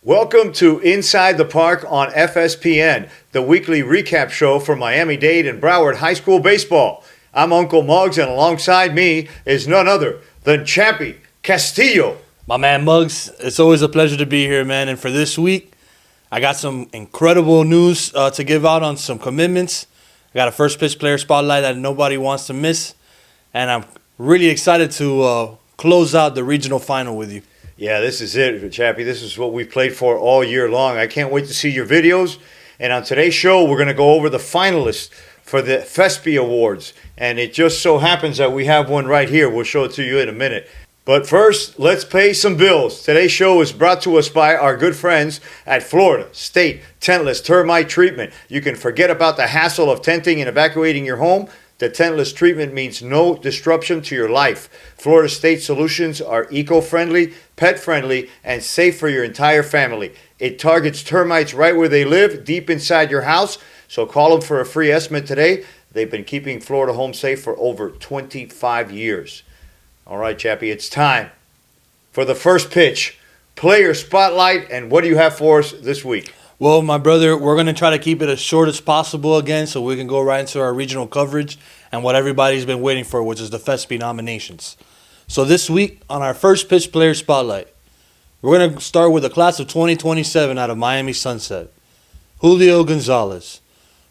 Welcome to Inside the Park on FSPN, the weekly recap show for Miami-Dade and Broward High School baseball. I'm Uncle Muggs, and alongside me is none other than Chappi Castillo. My man Muggs, it's always a pleasure to be here, man. And for this week, I got some incredible news to give out on some commitments. I got a first pitch player spotlight that nobody wants to miss. And I'm really excited to close out the regional final with you. Yeah, this is it, Chappie. This is what we've played for all year long. I can't wait to see your videos. And on today's show, we're going to go over the finalists for the FSPY Awards. And it just so happens that we have one right here. We'll show it to you in a minute. But first, let's pay some bills. Today's show is brought to us by our good friends at Florida State Tentless Termite Treatment. You can forget about the hassle of tenting and evacuating your home. The tentless treatment means no disruption to your life. Florida State solutions are eco-friendly, pet-friendly, and safe for your entire family. It targets termites right where they live, deep inside your house. So call them for a free estimate today. They've been keeping Florida home safe for over 25 years. All right, Chappie, it's time for the first pitch. Player spotlight, and what do you have for us this week? Well, my brother, we're going to try to keep it as short as possible again so we can go right into our regional coverage and what everybody's been waiting for, which is the FSPY nominations. So this week, on our first pitch player spotlight, we're going to start with the class of 2027 out of Miami Sunset, Julio Gonzalez.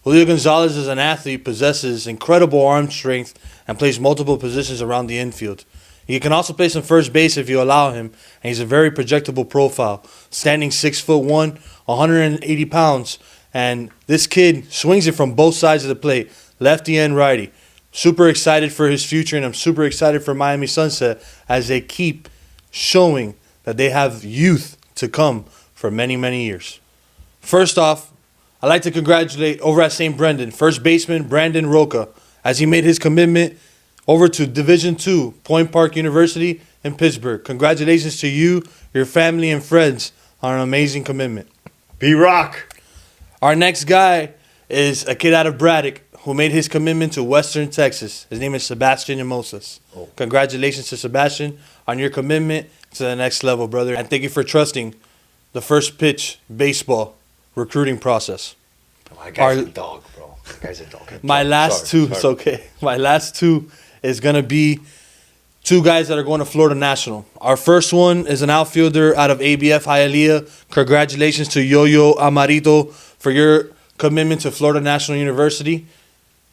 Julio Gonzalez is an athlete, possesses incredible arm strength, and plays multiple positions around the infield. He can also play some first base if you allow him, and he's a very projectable profile, standing 6'1", 180 pounds, and this kid swings it from both sides of the plate, lefty and righty. Super excited for his future, and I'm super excited for Miami Sunset as they keep showing that they have youth to come for many, many years. First off, I'd like to congratulate over at St. Brendan, first baseman Brandon Roca, as he made his commitment over to Division II, Point Park University in Pittsburgh. Congratulations to you, your family, and friends on an amazing commitment. B-Rock. Our next guy is a kid out of Braddock who made his commitment to Western Texas. His name is Sebastian Yamosas. Oh. Congratulations to Sebastian on your commitment to the next level, brother. And thank you for trusting the first pitch baseball recruiting process. My guy's a dog, bro. My guy's a dog. My last two, it's okay. My last two is going to be two guys that are going to Florida National. Our first one is an outfielder out of ABF Hialeah. Congratulations to Yo-Yo Amarito for your commitment to Florida National University.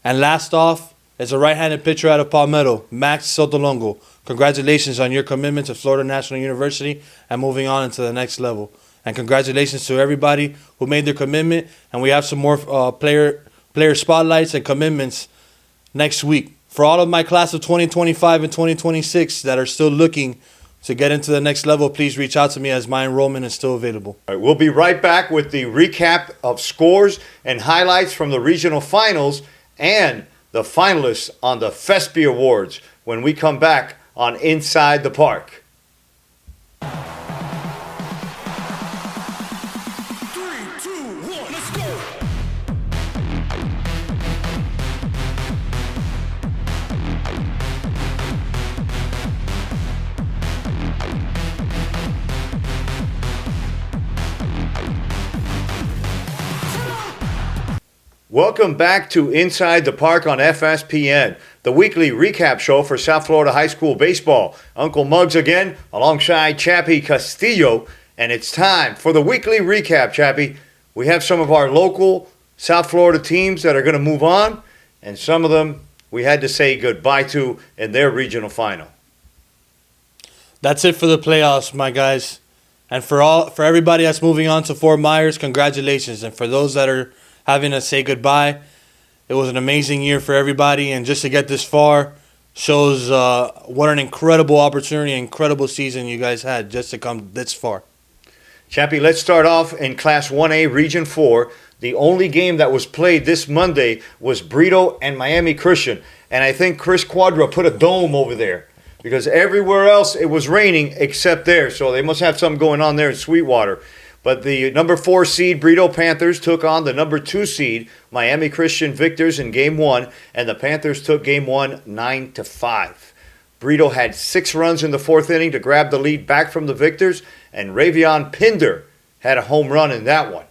And last off is a right-handed pitcher out of Palmetto, Max Sotolongo. Congratulations on your commitment to Florida National University and moving on into the next level. And congratulations to everybody who made their commitment. And we have some more player spotlights and commitments next week. For all of my class of 2025 and 2026 that are still looking to get into the next level, please reach out to me as my enrollment is still available. All right, we'll be right back with the recap of scores and highlights from the regional finals and the finalists on the FSPY Awards when we come back on Inside the Park. Welcome back to Inside the Park on FSPN, the weekly recap show for South Florida High School baseball. Uncle Muggs again, alongside Chappi Castillo, and it's time for the weekly recap, Chappi. We have some of our local South Florida teams that are going to move on, and some of them we had to say goodbye to in their regional final. That's it for the playoffs, my guys. And for everybody that's moving on to Fort Myers, congratulations. And for those that are having to say goodbye, it was an amazing year for everybody, and just to get this far shows what an incredible opportunity, incredible season you guys had just to come this far. Chappie, let's start off in Class 1A, Region 4. The only game that was played this Monday was Brito and Miami Christian, and I think Chris Quadra put a dome over there because everywhere else it was raining except there, so they must have something going on there in Sweetwater. But the number 4 seed Brito Panthers took on the number 2 seed Miami Christian Victors in Game 1, and the Panthers took Game 1 9-5. Brito had 6 runs in the 4th inning to grab the lead back from the Victors, and Ravion Pinder had a home run in that one.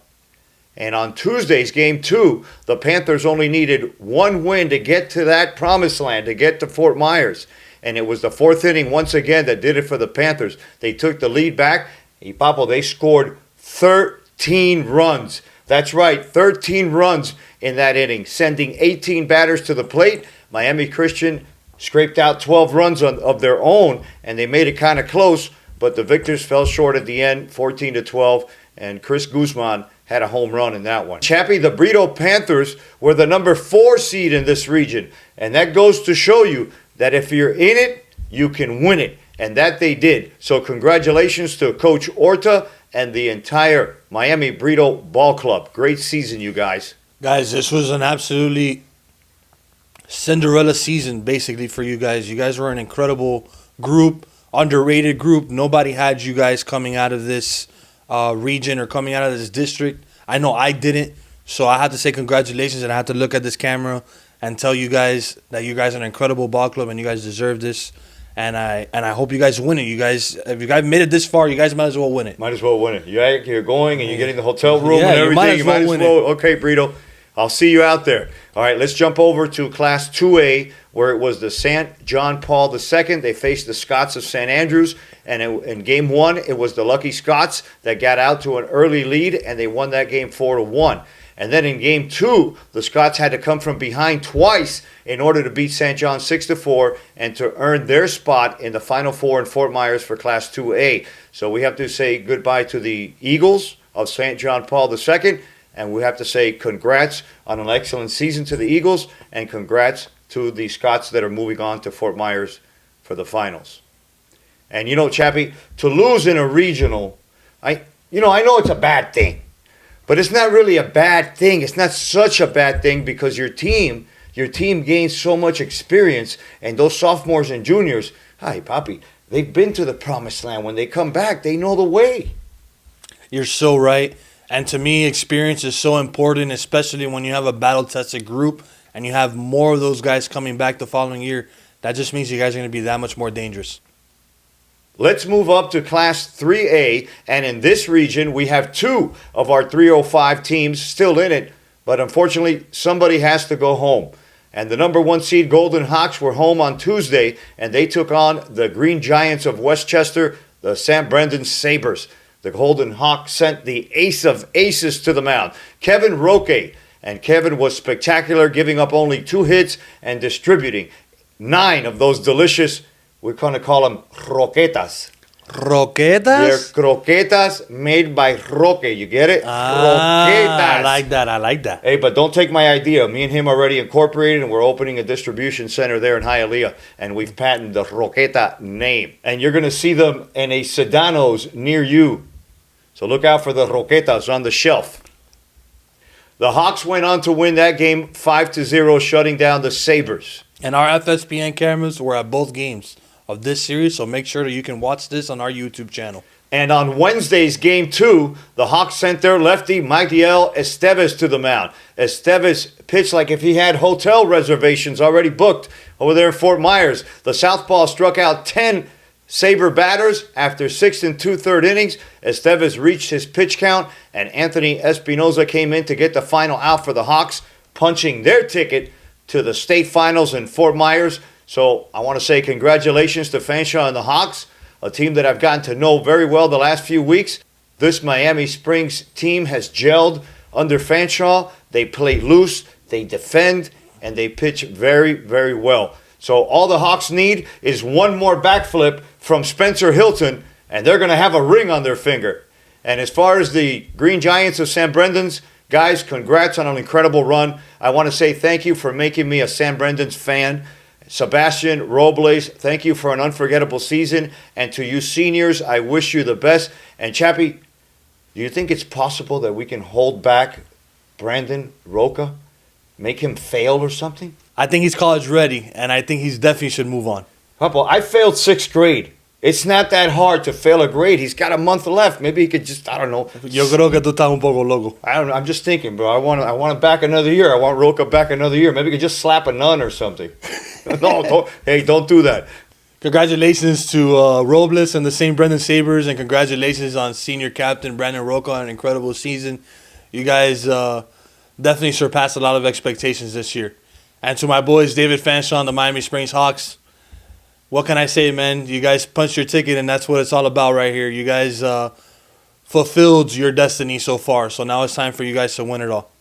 And on Tuesday's game 2, the Panthers only needed one win to get to that promised land, to get to Fort Myers. And it was the 4th inning once again that did it for the Panthers. They took the lead back. Y Papo, they scored 13 runs. That's right, 13 runs in that inning, sending 18 batters to the plate. Miami Christian scraped out 12 runs of their own, and they made it kind of close, but the Victors fell short at the end, 14-12, and Chris Guzman had a home run in that one. Chappi, the Brito Panthers were the number 4 seed in this region, and that goes to show you that if you're in it, you can win it, and that they did. So congratulations to Coach Orta and the entire Miami Brito Ball Club. Great season, you guys. Guys, this was an absolutely Cinderella season, basically, for you guys. You guys were an incredible group, underrated group. Nobody had you guys coming out of this region or coming out of this district. I know I didn't, so I had to say congratulations, and I had to look at this camera and tell you guys that you guys are an incredible ball club and you guys deserve this. And I hope you guys win it. You guys, if you guys made it this far, you guys might as well win it. Might as well win it. You're going and you're getting the hotel room Yeah, and everything. you might as well win it. Okay, Brito, I'll see you out there. All right, let's jump over to Class 2A, where it was the St. John Paul II. They faced the Scots of St. Andrews. And in Game 1, it was the Lucky Scots that got out to an early lead, and they won that game 4-1. And then in Game 2, the Scots had to come from behind twice in order to beat St. John 6-4 and to earn their spot in the Final Four in Fort Myers for Class 2A. So we have to say goodbye to the Eagles of St. John Paul II, and we have to say congrats on an excellent season to the Eagles, and congrats to the Scots that are moving on to Fort Myers for the finals. And you know, Chappi, to lose in a regional, I know it's a bad thing. But it's not really a bad thing. It's not such a bad thing because your team gains so much experience, and those sophomores and juniors, hi, Papi, they've been to the promised land. When they come back, they know the way. You're so right. And to me, experience is so important, especially when you have a battle-tested group and you have more of those guys coming back the following year. That just means you guys are going to be that much more dangerous. Let's move up to Class 3A, and in this region, we have 2 of our 305 teams still in it, but unfortunately, somebody has to go home. And the number 1 seed Golden Hawks were home on Tuesday, and they took on the Green Giants of Westchester, the St. Brendan Sabres. The Golden Hawks sent the ace of aces to the mound, Kevin Roque, and Kevin was spectacular, giving up only 2 hits and distributing 9 of those delicious, we're going to call them croquetas. Croquetas? They're croquetas made by Roque. You get it? Croquetas. I like that. Hey, but don't take my idea. Me and him already incorporated, and we're opening a distribution center there in Hialeah, and we've patented the Roqueta name. And you're going to see them in a Sedano's near you. So look out for the Roquetas on the shelf. The Hawks went on to win that game 5-0, shutting down the Sabres. And our FSPN cameras were at both games of this series, so make sure that you can watch this on our YouTube channel. And on Wednesday's Game 2, the Hawks sent their lefty, Miguel Esteves, to the mound. Esteves pitched like if he had hotel reservations already booked over there in Fort Myers. The southpaw struck out 10 Sabre batters after 6 2/3 innings. Esteves reached his pitch count, and Anthony Espinoza came in to get the final out for the Hawks, punching their ticket to the state finals in Fort Myers. So I want to say congratulations to Fanshawe and the Hawks, a team that I've gotten to know very well the last few weeks. This Miami Springs team has gelled under Fanshawe. They play loose, they defend, and they pitch very, very well. So all the Hawks need is one more backflip from Spencer Hilton, and they're going to have a ring on their finger. And as far as the Green Giants of St. Brendan's, guys, congrats on an incredible run. I want to say thank you for making me a St. Brendan's fan. Sebastian Robles, thank you for an unforgettable season. And to you seniors, I wish you the best. And Chappi, do you think it's possible that we can hold back Brandon Roca? Make him fail or something? I think he's college ready, and I think he's definitely should move on. Papa, I failed 6th grade. It's not that hard to fail a grade. He's got a month left. Maybe he could just, I don't know. Yo creo que tú estás un poco loco. I don't know. I'm just thinking, bro. I want him back another year. I want Roca back another year. Maybe he could just slap a nun or something. No, don't do that. Congratulations to Robles and the St. Brendan Sabres, and congratulations on senior captain Brandon Roca on an incredible season. You guys definitely surpassed a lot of expectations this year. And to my boys, David Fanshaw, the Miami Springs Hawks, what can I say, man? You guys punched your ticket, and that's what it's all about right here. You guys fulfilled your destiny so far, so now it's time for you guys to win it all.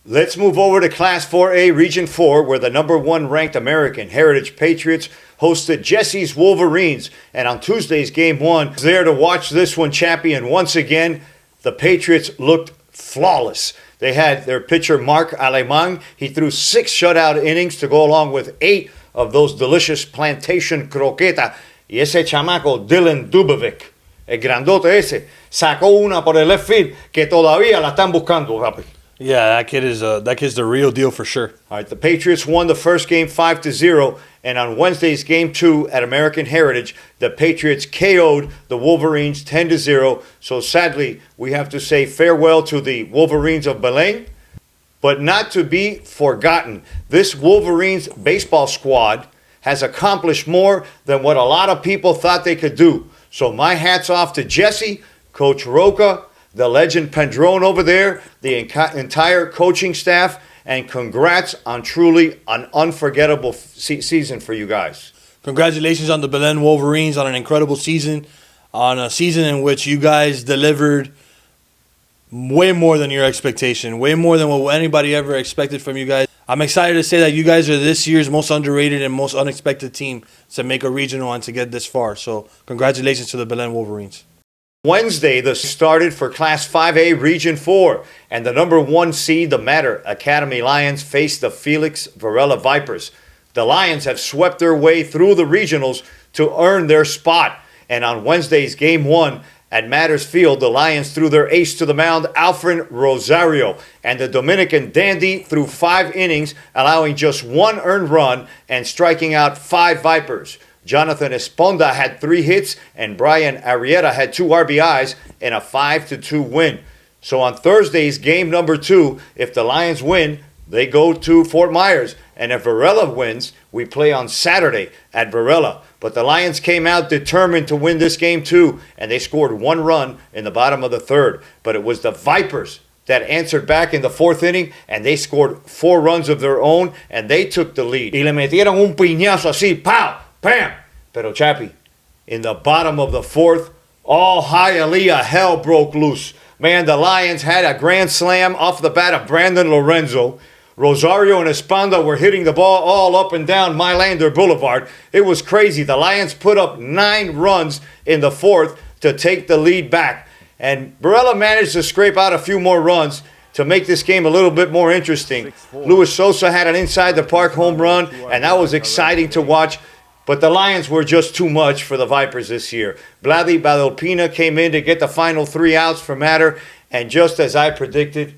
Let's move over to Class 4A, Region 4, where the number 1 ranked American Heritage Patriots hosted Jesse's Wolverines. And on Tuesday's Game 1, there to watch this one, Chappi, and once again, the Patriots looked flawless. They had their pitcher, Mark Alemán. He threw 6 shutout innings to go along with 8 of those delicious plantation croqueta. Y ese chamaco, Dylan Dubovic, el grandote ese, sacó una por el left field que todavía la están buscando, papi. Yeah, that kid's the real deal for sure. All right, the Patriots won the first game 5-0, and on Wednesday's Game 2 at American Heritage, the Patriots KO'd the Wolverines 10-0. So sadly, we have to say farewell to the Wolverines of Belém, but not to be forgotten. This Wolverines baseball squad has accomplished more than what a lot of people thought they could do. So my hat's off to Jesse, Coach Roca, the legend Pendrone over there, the entire coaching staff, and congrats on truly an unforgettable season for you guys. Congratulations on the Belém Wolverines on an incredible season, on a season in which you guys delivered way more than your expectation, way more than what anybody ever expected from you guys. I'm excited to say that you guys are this year's most underrated and most unexpected team to make a regional and to get this far. So congratulations to the Belém Wolverines. Wednesday, the started for Class 5A Region 4, and the number 1 seed, the Matter Academy Lions, faced the Felix Varela Vipers. The Lions have swept their way through the regionals to earn their spot, and on Wednesday's Game 1 at Matters Field, the Lions threw their ace to the mound, Alfred Rosario, and the Dominican dandy threw 5 innings, allowing just 1 earned run and striking out 5 Vipers. Jonathan Esponda had 3 hits, and Brian Arrieta had 2 RBIs in a 5-2 win. So on Thursday's game number 2, if the Lions win, they go to Fort Myers. And if Varela wins, we play on Saturday at Varela. But the Lions came out determined to win this game too, and they scored 1 run in the bottom of the 3rd. But it was the Vipers that answered back in the 4th inning, and they scored 4 runs of their own, and they took the lead. Y le metieron un piñazo así, pow! Bam! Pero Chappi, in the bottom of the 4th, all Hialeah hell broke loose. Man, the Lions had a grand slam off the bat of Brandon Lorenzo. Rosario and Esponda were hitting the ball all up and down Mylander Boulevard. It was crazy. The Lions put up 9 runs in the 4th to take the lead back. And Varela managed to scrape out a few more runs to make this game a little bit more interesting. Luis Sosa had an inside-the-park home run, and that was exciting to watch. But the Lions were just too much for the Vipers this year. Vladi Badalpina came in to get the final 3 outs for Matter, and just as I predicted,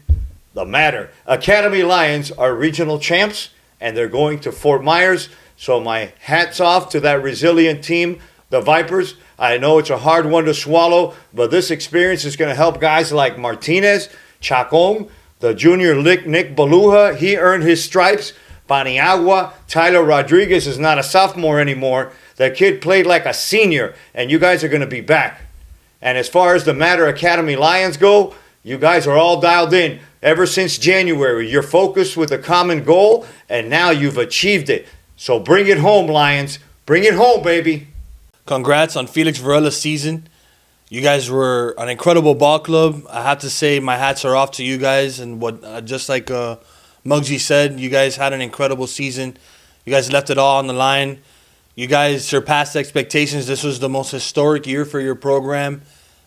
the Matter Academy Lions are regional champs, and they're going to Fort Myers. So my hat's off to that resilient team, the Vipers. I know it's a hard one to swallow, but this experience is going to help guys like Martinez, Chacon, the junior Nick Baluja. He earned his stripes. Paniagua, Tyler Rodriguez is not a sophomore anymore. That kid played like a senior, and you guys are going to be back. And as far as the Matter Academy Lions go, you guys are all dialed in. Ever since January, you're focused with a common goal, and now you've achieved it. So bring it home, Lions. Bring it home, baby. Congrats on Felix Varela's season. You guys were an incredible ball club. I have to say my hats are off to you guys, and what just like Muggsy said, you guys had an incredible season. You guys left it all on the line. You guys surpassed expectations. This was the most historic year for your program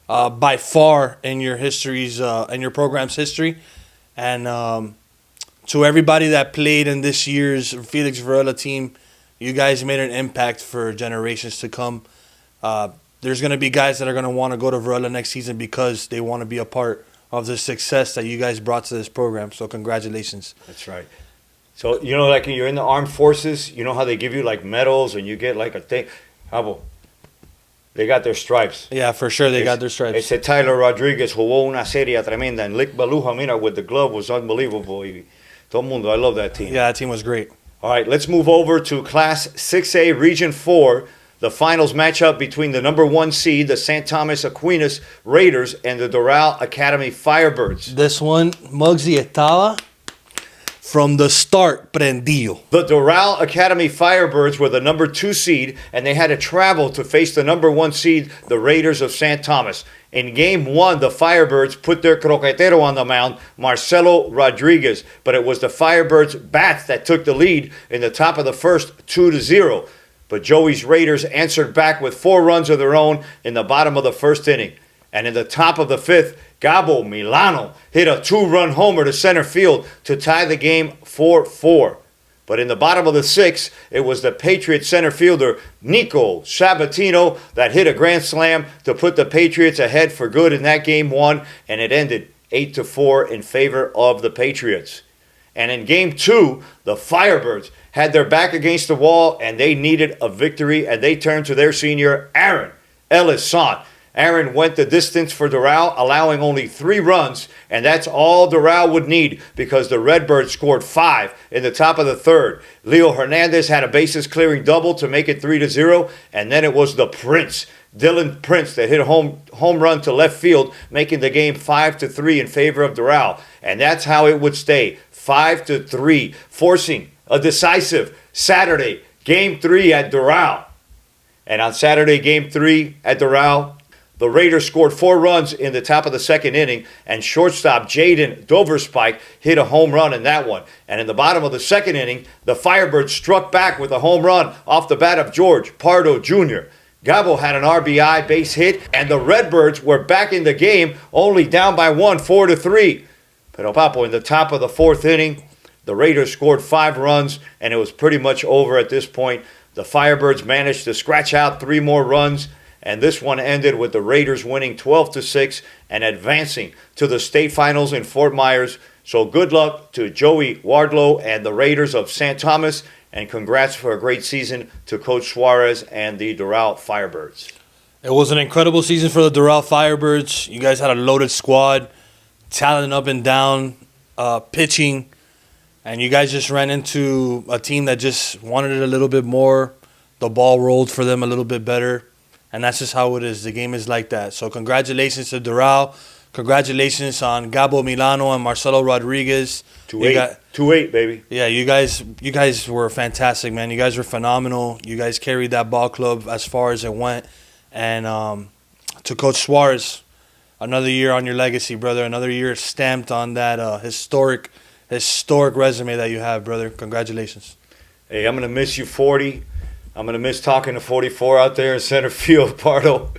by far in your program's history. And to everybody that played in this year's Felix Varela team, you guys made an impact for generations to come. There's going to be guys that are going to want to go to Varela next season because they want to be a part of the success that you guys brought to this program. So congratulations. That's right. So, you know, like when you're in the armed forces, you know how they give you like medals and you get like a thing? They got their stripes. Yeah, for sure they got their stripes. Ese Tyler Rodriguez jugó una serie tremenda. And Lick Baluja, mira, with the glove was unbelievable. Y todo mundo, I love that team. Yeah, that team was great. All right, let's move over to Class 6A Region 4. the finals matchup between the number 1 seed, the St. Thomas Aquinas Raiders, and the Doral Academy Firebirds. This one, Muggsy estaba from the start prendido. The Doral Academy Firebirds were the number 2 seed, and they had to travel to face the number 1 seed, the Raiders of St. Thomas. In Game 1, the Firebirds put their croquetero on the mound, Marcelo Rodriguez, but it was the Firebirds' bats that took the lead in the top of the first, 2-0. But Joey's Raiders answered back with 4 runs of their own in the bottom of the first inning. And in the top of the 5th, Gabo Milano hit a 2-run homer to center field to tie the game 4-4. But in the bottom of the 6th, it was the Patriots center fielder Nico Sabatino that hit a grand slam to put the Patriots ahead for good in that Game 1, and it ended 8-4 in favor of the Patriots. And in Game 2, the Firebirds had their back against the wall, and they needed a victory, and they turned to their senior, Aaron Ellis-Sant. Aaron went the distance for Doral, allowing only 3 runs, and that's all Doral would need because the Redbirds scored 5 in the top of the 3rd. Leo Hernandez had a bases-clearing double to make it 3-0, and then it was the Prince, Dylan Prince, that hit a home run to left field, making the game 5-3 in favor of Doral. And that's how it would stay, 5-3, forcing a decisive Saturday Game 3 at Doral. And on Saturday Game 3 at Doral, the Raiders scored 4 runs in the top of the 2nd inning, and shortstop Jaden Doverspike hit a home run in that one. And in the bottom of the 2nd inning, the Firebirds struck back with a home run off the bat of George Pardo Jr. Gabo had an RBI base hit, and the Redbirds were back in the game, only down by 1, 4-3. Pero Papo, in the top of the 4th inning, the Raiders scored 5 runs, and it was pretty much over at this point. The Firebirds managed to scratch out 3 more runs, and this one ended with the Raiders winning 12-6 and advancing to the state finals in Fort Myers. So good luck to Joey Wardlow and the Raiders of St. Thomas, and congrats for a great season to Coach Suarez and the Doral Firebirds. It was an incredible season for the Doral Firebirds. You guys had a loaded squad, talent up and down, pitching, and you guys just ran into a team that just wanted it a little bit more. The ball rolled for them a little bit better. And that's just how it is. The game is like that. So congratulations to Doral. Congratulations on Gabo Milano and Marcelo Rodriguez. 2-8, baby. Yeah, you guys were fantastic, man. You guys were phenomenal. You guys carried that ball club as far as it went. And to Coach Suarez, another year on your legacy, brother. Another year stamped on that historic resume that you have, brother. Congratulations. Hey, I'm going to miss you 40. I'm going to miss talking to 44 out there in center field, Pardo.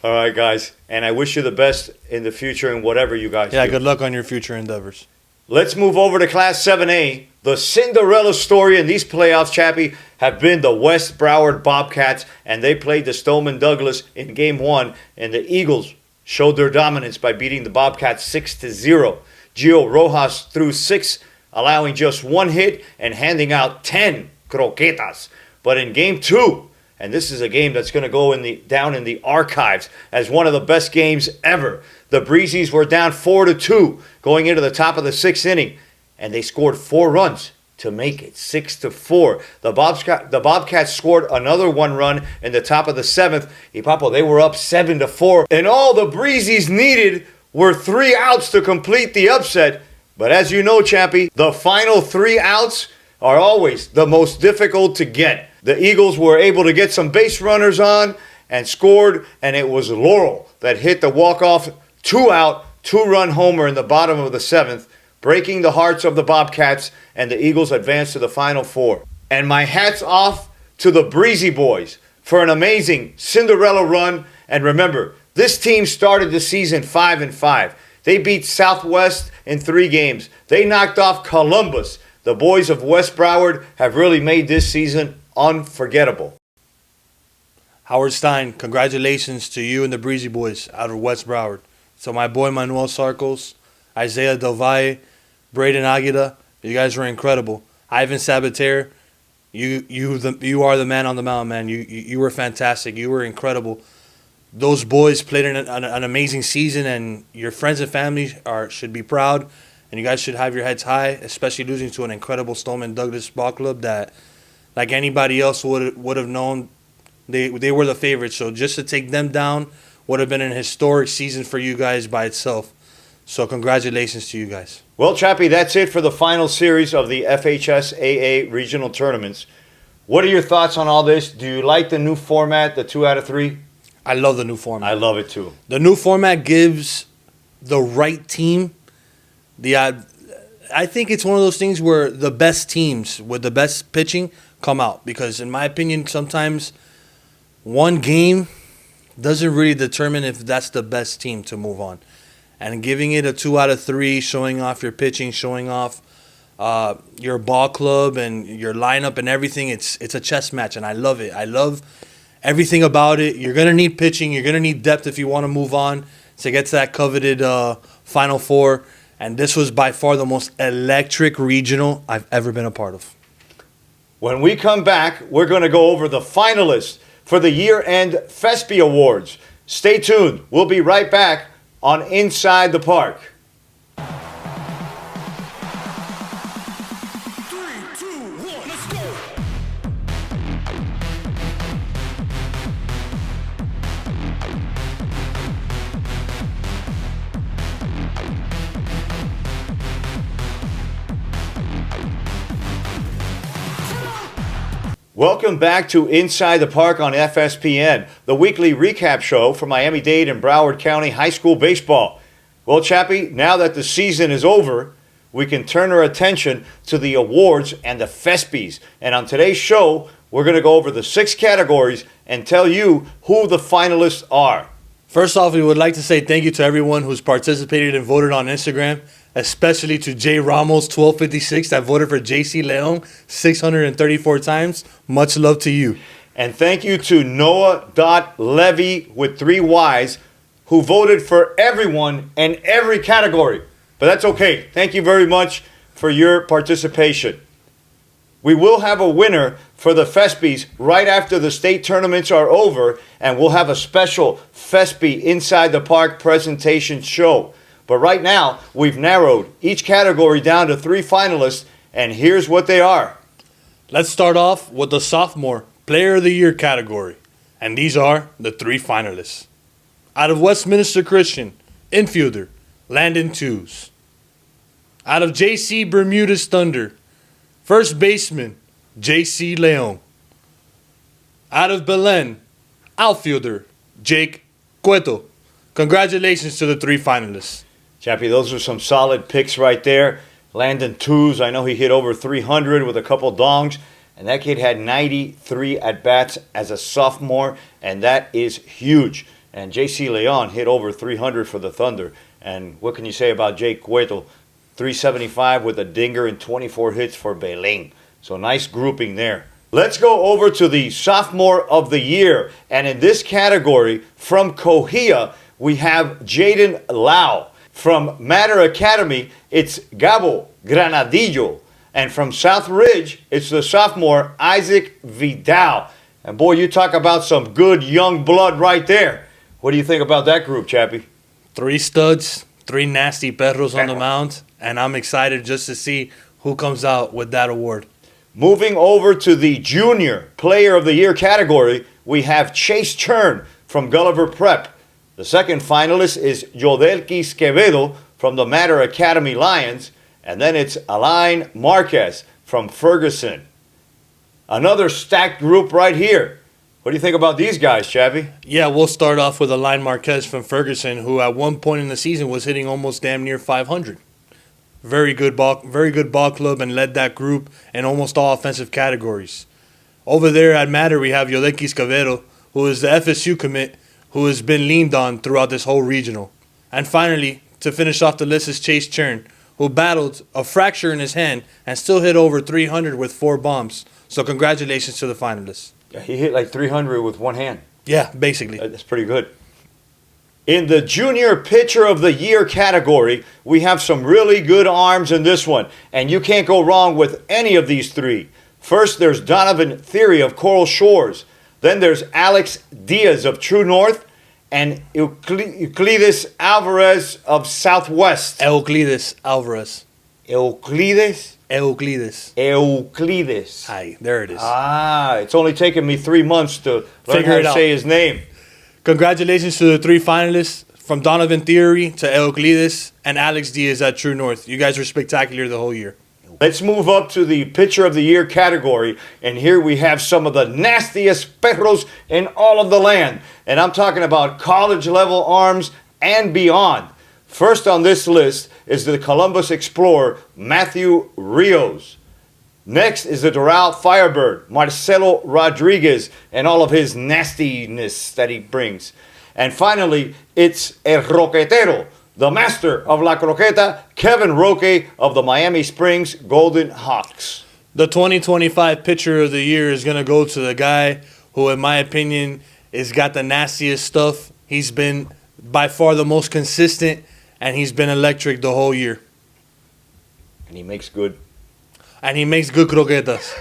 All right, guys. And I wish you the best in the future and whatever you guys do. Yeah, good luck on your future endeavors. Let's move over to Class 7A. The Cinderella story in these playoffs, Chappie, have been the West Broward Bobcats, and they played the Stoneman Douglas in Game 1, and the Eagles showed their dominance by beating the Bobcats 6-0. Gio Rojas threw 6, allowing just 1 hit and handing out 10 croquetas. But in Game 2, and this is a game that's going to go down in the archives as one of the best games ever, the Breezies were down 4-2 going into the top of the 6th inning, and they scored 4 runs to make it 6-4. The Bobcats scored another 1 run in the top of the 7th. Y Papo, they were up 7-4, and all the Breezies needed were 3 outs to complete the upset. But as you know, Chappie, the final 3 outs are always the most difficult to get. The Eagles were able to get some base runners on and scored, and it was Laurel that hit the walk-off 2-out, 2-run homer in the bottom of the 7th, breaking the hearts of the Bobcats, and the Eagles advanced to the Final 4. And my hat's off to the Breezy Boys for an amazing Cinderella run. And remember, this team started the season 5-5. They beat Southwest in 3 games. They knocked off Columbus. The boys of West Broward have really made this season unforgettable. Howard Stein, congratulations to you and the Breezy Boys out of West Broward. So my boy Manuel Sarcos, Isaiah Del Valle, Braden Aguila, you guys were incredible. Ivan Sabater, you are the man on the mountain, man. You were fantastic. You were incredible. Those boys played an amazing season, and your friends and family should be proud, and you guys should have your heads high, especially losing to an incredible Stoneman Douglas ball club that, like anybody else would have known, They were the favorites. So just to take them down would have been an historic season for you guys by itself. So congratulations to you guys. Well, Chappi, that's it for the final series of the FHSAA regional tournaments. What are your thoughts on all this? Do you like the new format, the 2 out of 3? I love the new format. I love it too. The new format gives the right team the. I think it's one of those things where the best teams with the best pitching come out, because in my opinion, sometimes one game doesn't really determine if that's the best team to move on. And giving it a 2 out of 3, showing off your pitching, showing off your ball club and your lineup and everything, it's a chess match, and I love it. I love everything about it. You're going to need pitching. You're going to need depth if you want to move on to get to that coveted Final Four. And this was by far the most electric regional I've ever been a part of. When we come back, we're going to go over the finalists for the year-end FSPY Awards. Stay tuned. We'll be right back on Inside the Park. 3, 2, 1, let's go! Welcome back to Inside the Park on FSPN, the weekly recap show for Miami-Dade and Broward County High School baseball. Well, Chappi, now that the season is over, we can turn our attention to the awards and the FSPYs. And on today's show, we're going to go over the 6 categories and tell you who the finalists are. First off, we would like to say thank you to everyone who's participated and voted on Instagram, especially to J. Ramos 1256 that voted for JC Leon 634 times. Much love to you. And thank you to Noah.Levy with 3 Ys who voted for everyone and every category. But that's okay. Thank you very much for your participation. We will have a winner for the FSPYs right after the state tournaments are over, and we'll have a special FSPY Inside the Park presentation show. But right now, we've narrowed each category down to 3 finalists, and here's what they are. Let's start off with the Sophomore Player of the Year category. And these are the 3 finalists. Out of Westminster Christian, infielder, Landon Tews. Out of JC Bermuda's Thunder, first baseman, JC Leon. Out of Belen, outfielder, Jake Cueto. Congratulations to the 3 finalists. Chappi, those are some solid picks right there. Landon Tews, I know he hit over 300 with a couple dongs, and that kid had 93 at-bats as a sophomore, and that is huge. And JC Leon hit over 300 for the Thunder. And what can you say about Jake Cueto? 375 with a dinger and 24 hits for Belen. So nice grouping there. Let's go over to the Sophomore of the Year. And in this category, from Cohia, we have Jaden Lau. From Matter Academy, it's Gabo Granadillo. And from South Ridge, it's the sophomore Isaac Vidal. And boy, you talk about some good young blood right there. What do you think about that group, Chappi? 3 studs, 3 nasty perros on the mound, and I'm excited just to see who comes out with that award. Moving over to the Junior Player of the Year category, we have Chase Chern from Gulliver Prep. The second finalist is Yodelkis Quevedo from the Matter Academy Lions. And then it's Alain Marquez from Ferguson. Another stacked group right here. What do you think about these guys, Chappi? Yeah, we'll start off with Alain Marquez from Ferguson, who at one point in the season was hitting almost damn near 500. Very good ball club, and led that group in almost all offensive categories. Over there at Matter, we have Yodelkis Quevedo, who is the FSU commit, who has been leaned on throughout this whole regional. And finally, to finish off the list is Chase Chern, who battled a fracture in his hand and still hit over 300 with 4 bombs. So congratulations to the finalists. Yeah, he hit like 300 with one hand. Yeah, basically. That's pretty good. In the Junior Pitcher of the Year category, we have some really good arms in this one, and you can't go wrong with any of these 3. First, there's Donovan Theory of Coral Shores. Then there's Alex Diaz of True North, and Euclides Alvarez of Southwest. Euclides Alvarez. Euclides? Euclides. Euclides. Aye, there it is. It's only taken me 3 months to learn Figure how it to out. say his name. Congratulations to the 3 finalists, from Donovan Theory to Euclides and Alex Diaz at True North. You guys were spectacular the whole year. Let's move up to the Pitcher of the Year category, and here we have some of the nastiest perros in all of the land. And I'm talking about college-level arms and beyond. First on this list is the Columbus Explorer, Matthew Rios. Next is the Doral Firebird, Marcelo Rodriguez, and all of his nastiness that he brings. And finally, it's El Roquetero, the master of La Croqueta, Kevin Roque of the Miami Springs Golden Hawks. The 2025 Pitcher of the Year is going to go to the guy who, in my opinion, has got the nastiest stuff. He's been by far the most consistent, and he's been electric the whole year. And he makes good. And he makes good croquetas.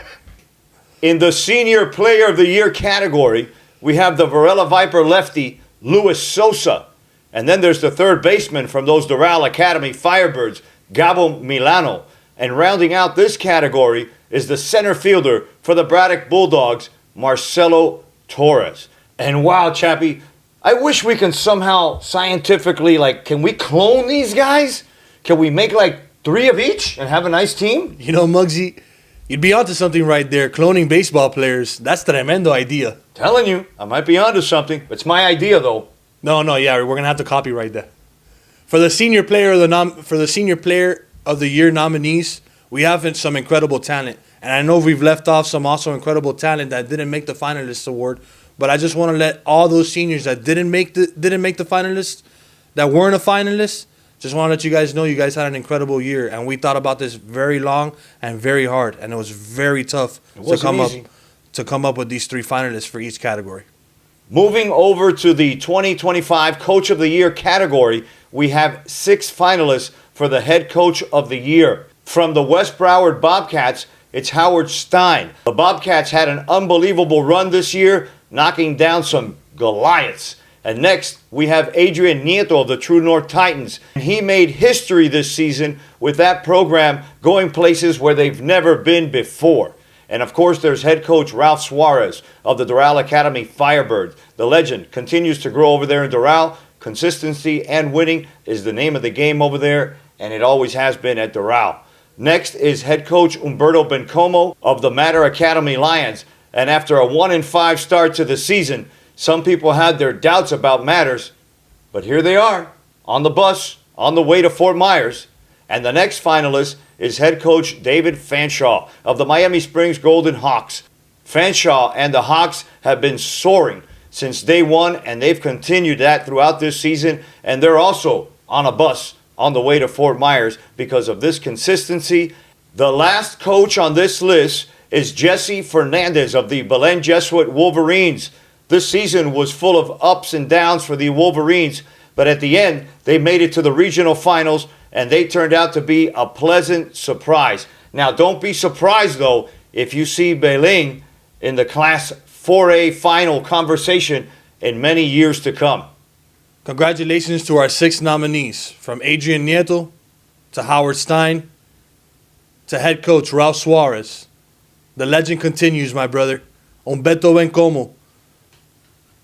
In the Senior Player of the Year category, we have the Varela Viper lefty, Luis Sosa. And then there's the third baseman from those Doral Academy Firebirds, Gabo Milano. And rounding out this category is the center fielder for the Braddock Bulldogs, Marcelo Torres. And wow, Chappi, I wish we can somehow scientifically, can we clone these guys? Can we make 3 of each and have a nice team? You know, Muggsy, you'd be onto something right there. Cloning baseball players, that's tremendo idea. Telling you, I might be onto something. It's my idea, though. No, yeah, we're gonna have to copyright that. For the senior player of the year nominees, we have some incredible talent, and I know we've left off some also incredible talent that didn't make the finalists award. But I just want to let all those seniors that didn't make the finalists, that weren't a finalist, just want to let you guys know you guys had an incredible year, and we thought about this very long and very hard, and it was very tough to come up with these 3 finalists for each category. Moving over to the 2025 Coach of the Year category, we have 6 finalists for the Head Coach of the Year. From the West Broward Bobcats, it's Howard Stein. The Bobcats had an unbelievable run this year, knocking down some Goliaths. And next, we have Adrian Nieto of the True North Titans. He made history this season with that program going places where they've never been before. And of course, there's head coach Ralph Suarez of the Doral Academy Firebirds. The legend continues to grow over there in Doral. Consistency and winning is the name of the game over there, and it always has been at Doral. Next is head coach Humberto Bencomo of the Mater Academy Lions. And after a 1-5 start to the season, some people had their doubts about Matters, but here they are on the bus on the way to Fort Myers. And the next finalist is head coach David Fanshaw of the Miami Springs Golden Hawks. Fanshaw and the Hawks have been soaring since day one, and they've continued that throughout this season. And they're also on a bus on the way to Fort Myers because of this consistency. The last coach on this list is Jesse Fernandez of the Belen Jesuit Wolverines. This season was full of ups and downs for the Wolverines, but at the end, they made it to the regional finals, and they turned out to be a pleasant surprise. Now, don't be surprised, though, if you see Belen in the Class 4A final conversation in many years to come. Congratulations to our 6 nominees, from Adrian Nieto to Howard Stein to head coach Ralph Suarez. The legend continues, my brother. Humberto Bencomo.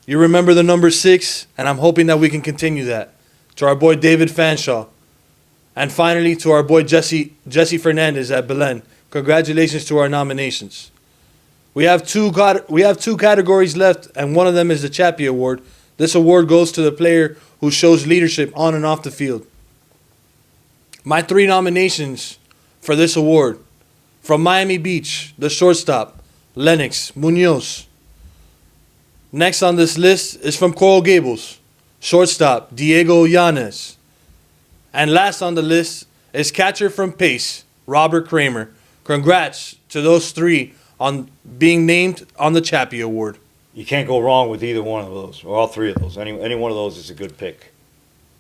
You remember the number 6, and I'm hoping that we can continue that. To our boy David Fanshaw. And finally, to our boy Jesse Fernandez at Belen. Congratulations to our nominations. We have two categories left, and one of them is the Chappi Award. This award goes to the player who shows leadership on and off the field. My 3 nominations for this award: from Miami Beach, the shortstop, Lennox Munoz. Next on this list is from Coral Gables, shortstop, Diego Yanez. And last on the list is catcher from Pace, Robert Kramer. Congrats to those 3 on being named on the Chappi Award. You can't go wrong with either one of those, or all 3 of those. Any one of those is a good pick.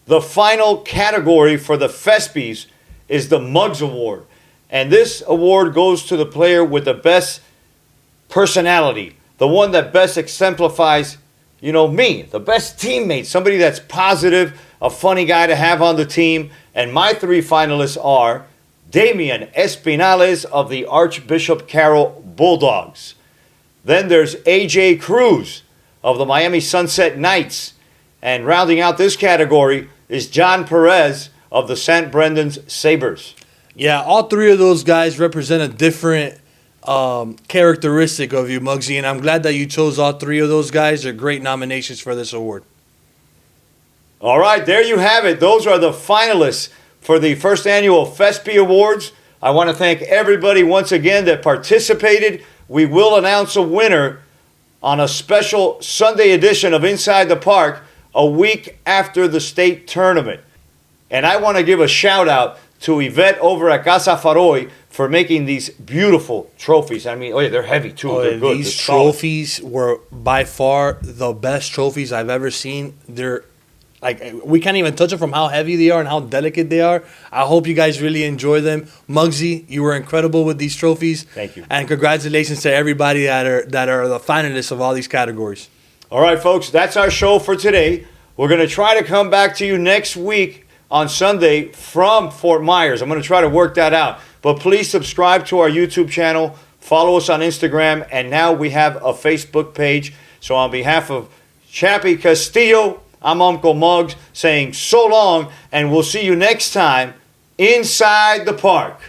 The final category for the FSPYs is the Muggs Award. And this award goes to the player with the best personality, the one that best exemplifies, me, the best teammate, somebody that's positive, a funny guy to have on the team. And my 3 finalists are Damian Espinales of the Archbishop Carroll Bulldogs. Then there's AJ Cruz of the Miami Sunset Knights. And rounding out this category is John Perez of the St. Brendan's Sabres. Yeah, all three of those guys represent a different characteristic of you, Muggsy, and I'm glad that you chose all three of those guys. They're great nominations for this award. All right, there you have it. Those are the finalists for the first annual FSPY Awards. I want to thank everybody once again that participated. We will announce a winner on a special Sunday edition of Inside the Park a week after the state tournament. And I want to give a shout out to Yvette over at Casa Faroy for making these beautiful trophies. I mean, they're heavy too. Oh, They're good. these They're solid. trophies were by far the best trophies I've ever seen. They're like, we can't even touch them from how heavy they are and how delicate they are. I hope you guys really enjoy them. Muggsy, you were incredible with these trophies. Thank you. And congratulations to everybody that are the finalists of all these categories. All right, folks, that's our show for today. We're going to try to come back to you next week on Sunday from Fort Myers. I'm going to try to work that out. But please subscribe to our YouTube channel, follow us on Instagram, and now we have a Facebook page. So on behalf of Chappi Castillo, I'm Uncle Muggs saying so long, and we'll see you next time inside the park.